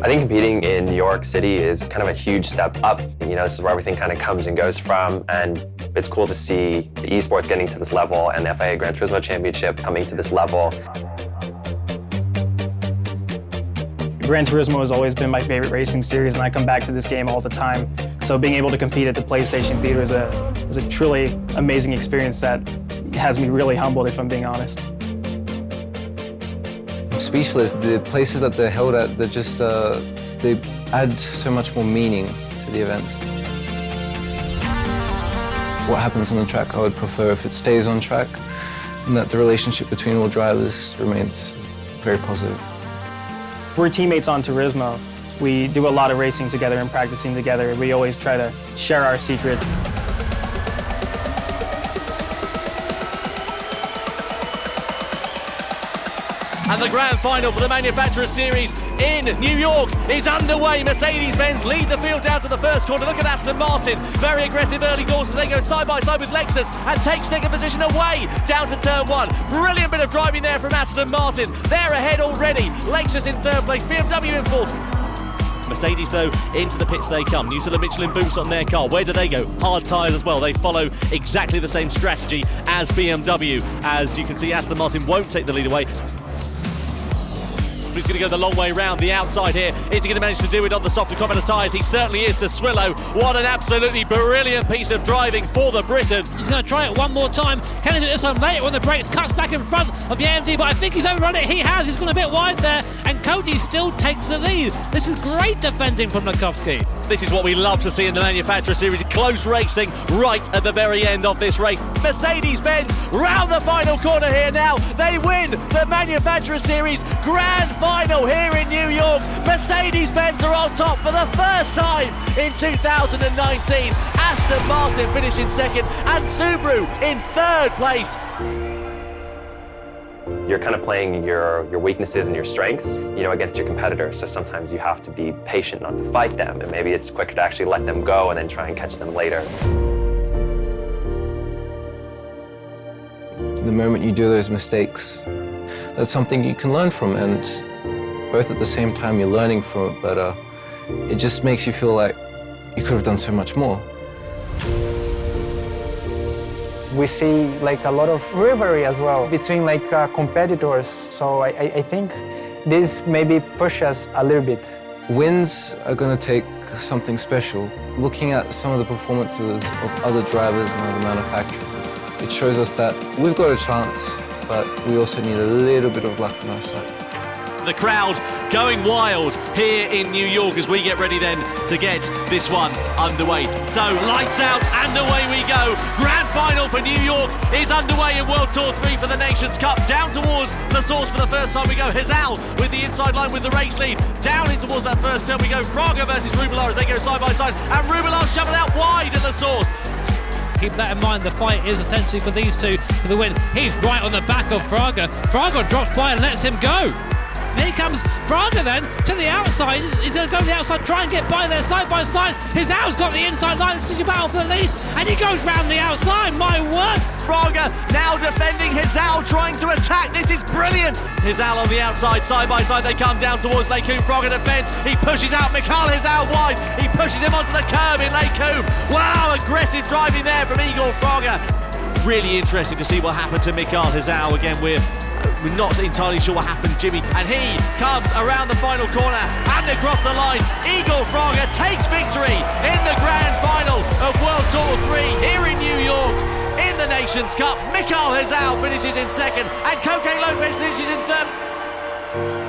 think competing in New York City is kind of a huge step up. You know, this is where everything kind of comes and goes from, and it's cool to see the esports getting to this level and the FIA Gran Turismo Championship coming to this level. Gran Turismo has always been my favorite racing series, and I come back to this game all the time. So being able to compete at the PlayStation Theater is a truly amazing experience that has me really humbled, if I'm being honest. I'm speechless. The places that they're held at, they're just, they add so much more meaning to the events. What happens on the track, I would prefer if it stays on track, and that the relationship between all drivers remains very positive. We're teammates on Turismo. We do a lot of racing together and practicing together. We always try to share our secrets. And the grand final for the Manufacturers Series in New York is underway. Mercedes-Benz lead the field down to the first corner. Look at Aston Martin, very aggressive early doors as they go side by side with Lexus and take second position away down to turn one. Brilliant bit of driving there from Aston Martin. They're ahead already. Lexus in third place, BMW in fourth. Mercedes, though, into the pits they come. New Zealand Michelin boots on their car. Where do they go? Hard tyres as well. They follow exactly the same strategy as BMW. As you can see, Aston Martin won't take the lead away. He's going to go the long way round the outside here. Is he going to manage to do it on the softer combat of tyres? He certainly is. Swillow, what an absolutely brilliant piece of driving for the Briton. He's going to try it one more time. Can he do this one later when the brakes cuts back in front of the AMD? But I think he's overrun it. He has. He's gone a bit wide there. And Cody still takes the lead. This is great defending from Lukowski. This is what we love to see in the Manufacturer Series. Close racing right at the very end of this race. Mercedes-Benz round the final corner here now. They win the Manufacturer Series Grand Final here in New York. Mercedes-Benz are on top for the first time in 2019. Aston Martin finished in second and Subaru in third place. You're kind of playing your weaknesses and your strengths, you know, against your competitors. So sometimes you have to be patient not to fight them, and maybe it's quicker to actually let them go and then try and catch them later. The moment you do those mistakes, that's something you can learn from, and both at the same time you're learning from it, but it just makes you feel like you could have done so much more. We see like a lot of rivalry as well between like competitors. So I think this maybe pushes us a little bit. Wins are going to take something special. Looking at some of the performances of other drivers and other manufacturers, it shows us that we've got a chance, but we also need a little bit of luck on our side. The crowd going wild here in New York as we get ready then to get this one underway. So lights out and away we go. Grand final for New York is underway in World Tour 3 for the Nations Cup. Down towards the source for the first time we go. Hizal with the inside line with the race lead. Down in towards that first turn we go. Fraga versus Rubilar as they go side by side, and Rubilar shoving out wide at the source. Keep that in mind, the fight is essentially for these two for the win. He's right on the back of Fraga. Fraga drops by and lets him go. Here comes Fraga then to the outside. He's going to go to the outside, try and get by there side by side. Hizal's got the inside line. This is your battle for the lead, and he goes round the outside. My word! Fraga now defending Hizal, trying to attack. This is brilliant. Hizal on the outside, side by side. They come down towards Lake Coombe. Fraga defends. He pushes out Mikael Hizal wide. He pushes him onto the curb in Lake Coombe. Wow, aggressive driving there from Igor Fraga. Really interesting to see what happened to Mikael Hizal. Again, we're not entirely sure what happened, Jimmy. And he comes around the final corner and across the line. Igor Fraga takes victory in the grand final of World Tour 3 here in New York in the Nations Cup. Mikael Hizal finishes in second and Koke Lopez finishes in third.